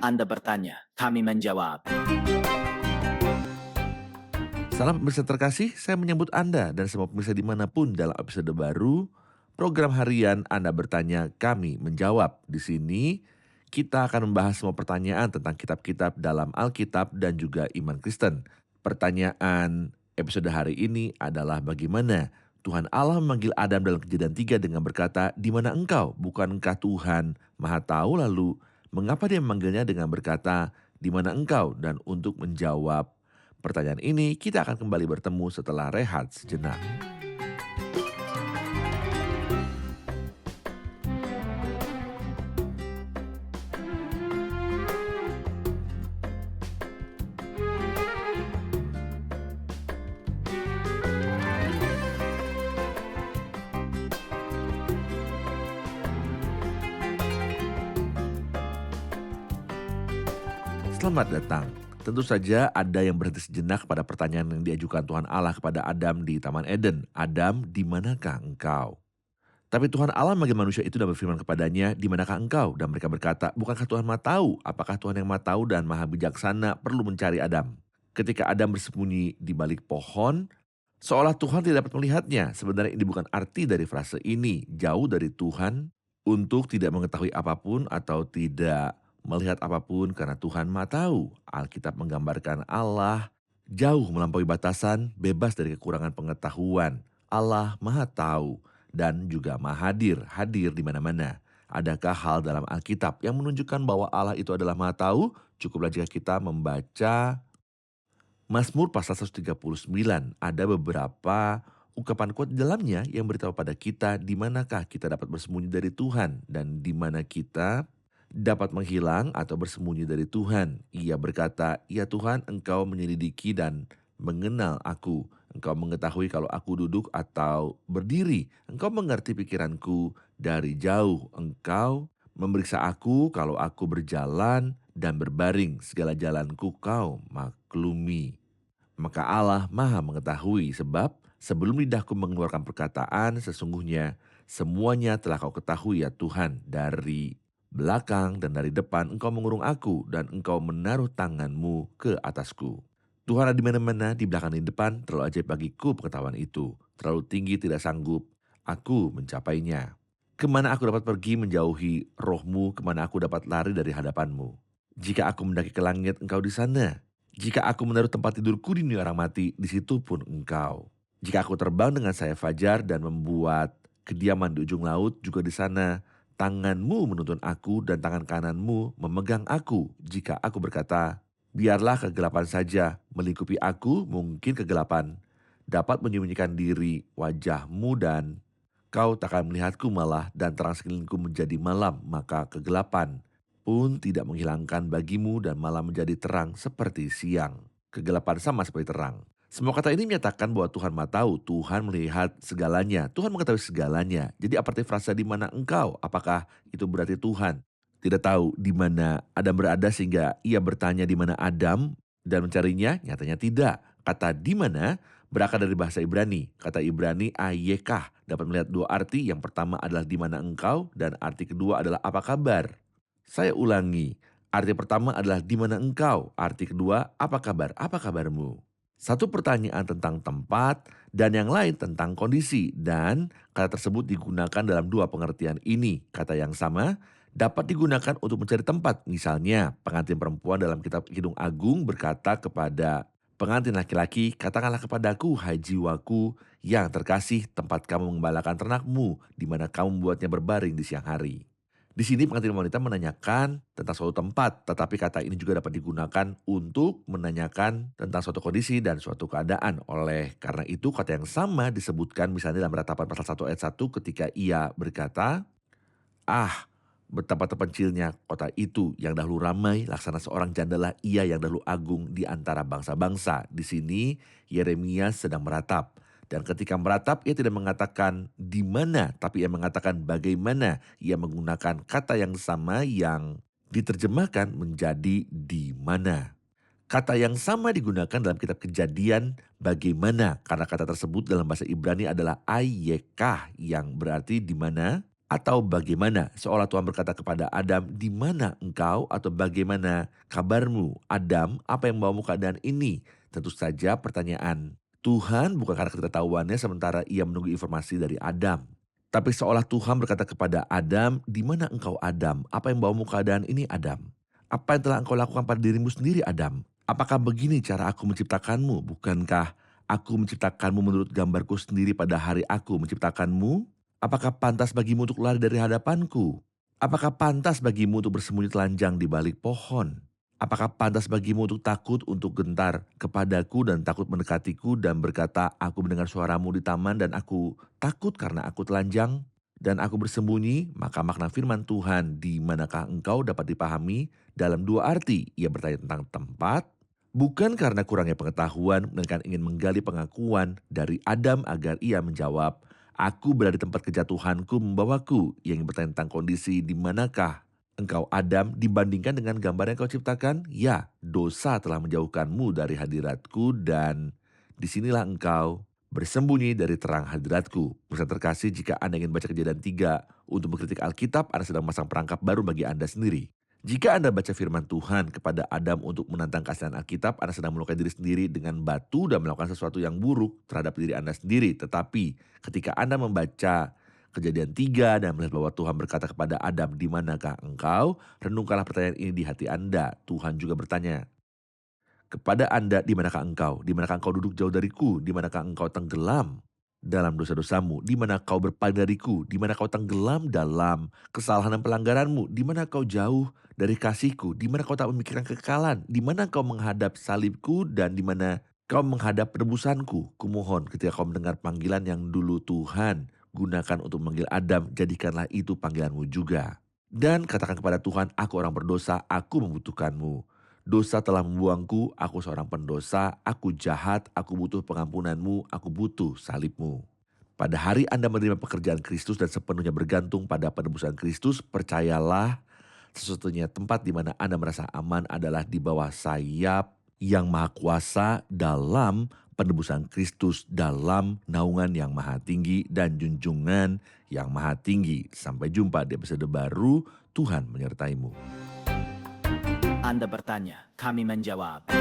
Anda bertanya, kami menjawab. Salam pemirsa terkasih, saya menyambut Anda dan semua pemirsa dimanapun dalam episode baru program harian Anda bertanya, kami menjawab. Di sini kita akan membahas semua pertanyaan tentang kitab-kitab dalam Alkitab dan juga iman Kristen. Pertanyaan episode hari ini adalah bagaimana Tuhan Allah memanggil Adam dalam Kejadian 3 dengan berkata, "Di mana engkau? Bukankah Tuhan Maha Tahu?" Lalu mengapa dia memanggilnya dengan berkata, "Di mana engkau?" Dan untuk menjawab pertanyaan ini, kita akan kembali bertemu setelah rehat sejenak. Selamat datang. Tentu saja ada yang berhenti sejenak pada pertanyaan yang diajukan Tuhan Allah kepada Adam di Taman Eden. Adam, di manakah engkau? Tapi Tuhan Allah memanggil manusia itu dan berfirman kepadanya, "Di manakah engkau?" Dan mereka berkata, "Bukankah Tuhan Maha Tahu? Apakah Tuhan yang Maha Tahu dan Maha Bijaksana perlu mencari Adam?" Ketika Adam bersembunyi di balik pohon, seolah Tuhan tidak dapat melihatnya. Sebenarnya ini bukan arti dari frase ini. Jauh dari Tuhan untuk tidak mengetahui apapun atau tidak melihat apapun karena Tuhan Maha Tahu. Alkitab menggambarkan Allah jauh melampaui batasan, bebas dari kekurangan pengetahuan. Allah Maha Tahu dan juga Maha Hadir, hadir di mana-mana. Adakah hal dalam Alkitab yang menunjukkan bahwa Allah itu adalah Maha Tahu? Cukuplah jika kita membaca Mazmur pasal 139. Ada beberapa ungkapan kuat di dalamnya yang beritahu pada kita di manakah kita dapat bersembunyi dari Tuhan dan di mana kita dapat menghilang atau bersembunyi dari Tuhan. Ia berkata, "Ya Tuhan, Engkau menyelidiki dan mengenal aku. Engkau mengetahui kalau aku duduk atau berdiri. Engkau mengerti pikiranku dari jauh. Engkau memeriksa aku kalau aku berjalan dan berbaring. Segala jalanku kau maklumi." Maka Allah Maha mengetahui, sebab sebelum lidahku mengeluarkan perkataan, sesungguhnya semuanya telah kau ketahui ya Tuhan. Dari belakang dan dari depan engkau mengurung aku dan engkau menaruh tanganmu ke atasku. Tuhan ada di mana-mana, di belakang dan di depan, terlalu ajaib bagiku pengetahuan itu. Terlalu tinggi tidak sanggup aku mencapainya. Kemana aku dapat pergi menjauhi rohmu, kemana aku dapat lari dari hadapanmu. Jika aku mendaki ke langit, engkau di sana. Jika aku menaruh tempat tidurku di dunia orang mati, di situ pun engkau. Jika aku terbang dengan sayap fajar dan membuat kediaman di ujung laut, juga di sana tanganmu menuntun aku dan tangan kananmu memegang aku. Jika aku berkata, biarlah kegelapan saja melingkupi aku, mungkin kegelapan dapat menyembunyikan diri wajahmu dan kau takkan melihatku malah dan terang sekelilingku menjadi malam, maka kegelapan pun tidak menghilangkan bagimu dan malah menjadi terang seperti siang. Kegelapan sama seperti terang. Semua kata ini menyatakan bahwa Tuhan Maha Tahu, Tuhan melihat segalanya, Tuhan mengetahui segalanya. Jadi apa arti frasa di mana engkau? Apakah itu berarti Tuhan tidak tahu di mana Adam berada sehingga ia bertanya di mana Adam dan mencarinya? Nyatanya tidak. Kata di mana berakar dari bahasa Ibrani. Kata Ibrani ayekah dapat melihat dua arti. Yang pertama adalah di mana engkau dan arti kedua adalah apa kabar. Saya ulangi, arti pertama adalah di mana engkau, arti kedua apa kabar, apa kabarmu. Satu pertanyaan tentang tempat dan yang lain tentang kondisi, dan kata tersebut digunakan dalam dua pengertian ini. Kata yang sama dapat digunakan untuk mencari tempat. Misalnya pengantin perempuan dalam kitab Kidung Agung berkata kepada pengantin laki-laki, "Katakanlah kepadaku, hai jiwaku yang terkasih, tempat kamu mengembalakan ternakmu, di mana kamu membuatnya berbaring di siang hari." Di sini pengantin wanita menanyakan tentang suatu tempat, tetapi kata ini juga dapat digunakan untuk menanyakan tentang suatu kondisi dan suatu keadaan. Oleh karena itu kata yang sama disebutkan misalnya dalam Ratapan pasal 1 ayat 1 ketika ia berkata, "Ah, betapa terpencilnya kota itu yang dahulu ramai, laksana seorang janda ia yang dahulu agung di antara bangsa-bangsa." Di sini Yeremia sedang meratap. Dan ketika meratap, ia tidak mengatakan di mana, tapi ia mengatakan bagaimana. Ia menggunakan kata yang sama yang diterjemahkan menjadi di mana. Kata yang sama digunakan dalam kitab Kejadian bagaimana, karena kata tersebut dalam bahasa Ibrani adalah ayekah yang berarti di mana. Atau bagaimana seolah Tuhan berkata kepada Adam, "Di mana engkau?" Atau "Bagaimana kabarmu, Adam? Apa yang membawamu keadaan ini?" Tentu saja pertanyaan Tuhan bukan karena ketidaktahuannya sementara ia menunggu informasi dari Adam. Tapi seolah Tuhan berkata kepada Adam, "Di mana engkau, Adam? Apa yang membawamu keadaan ini, Adam? Apa yang telah engkau lakukan pada dirimu sendiri, Adam? Apakah begini cara aku menciptakanmu? Bukankah aku menciptakanmu menurut gambarku sendiri pada hari aku menciptakanmu? Apakah pantas bagimu untuk lari dari hadapanku? Apakah pantas bagimu untuk bersembunyi telanjang di balik pohon? Apakah pantas bagimu untuk takut, untuk gentar kepadaku dan takut mendekatiku dan berkata, "Aku mendengar suaramu di taman dan aku takut karena aku telanjang dan aku bersembunyi"? Maka makna firman Tuhan, "Di manakah engkau?" dapat dipahami dalam dua arti. Ia bertanya tentang tempat, bukan karena kurangnya pengetahuan, melainkan ingin menggali pengakuan dari Adam agar ia menjawab, "Aku berada di tempat kejatuhanku membawaku." Yang bertanya tentang kondisi, "Di manakah engkau, Adam, dibandingkan dengan gambar yang kau ciptakan?" Ya, dosa telah menjauhkanmu dari hadiratku dan disinilah engkau bersembunyi dari terang hadiratku. Pesan terkasih, jika Anda ingin baca Kejadian 3 untuk mengkritik Alkitab, Anda sedang memasang perangkap baru bagi Anda sendiri. Jika Anda baca firman Tuhan kepada Adam untuk menantang keaslian Alkitab, Anda sedang melukai diri sendiri dengan batu dan melakukan sesuatu yang buruk terhadap diri Anda sendiri. Tetapi ketika Anda membaca Kejadian 3 dan melihat bahwa Tuhan berkata kepada Adam, "Di manakah engkau?" Renungkanlah pertanyaan ini di hati Anda. Tuhan juga bertanya kepada Anda, "Di manakah engkau? Di manakah engkau duduk jauh dariku? Di manakah engkau tenggelam dalam dosa-dosamu? Di mana kau berpaling dariku? Di mana kau tenggelam dalam kesalahan dan pelanggaranmu? Di mana kau jauh dari kasihku? Di mana kau tak memikirkan kekekalan? Di mana kau menghadap salibku dan di mana kau menghadap penebusanku? Kumohon ketika kau mendengar panggilan yang dulu Tuhan gunakan untuk memanggil Adam, jadikanlah itu panggilanmu juga. Dan katakan kepada Tuhan, 'Aku orang berdosa, aku membutuhkanmu. Dosa telah membuangku, aku seorang pendosa, aku jahat, aku butuh pengampunanmu, aku butuh salibmu.' Pada hari Anda menerima pekerjaan Kristus dan sepenuhnya bergantung pada penebusan Kristus, percayalah sesungguhnya tempat di mana Anda merasa aman adalah di bawah sayap yang maha kuasa dalam penebusan Kristus, dalam naungan yang maha tinggi dan junjungan yang maha tinggi. Sampai jumpa di episode baru. Tuhan menyertaimu. Anda bertanya, kami menjawab.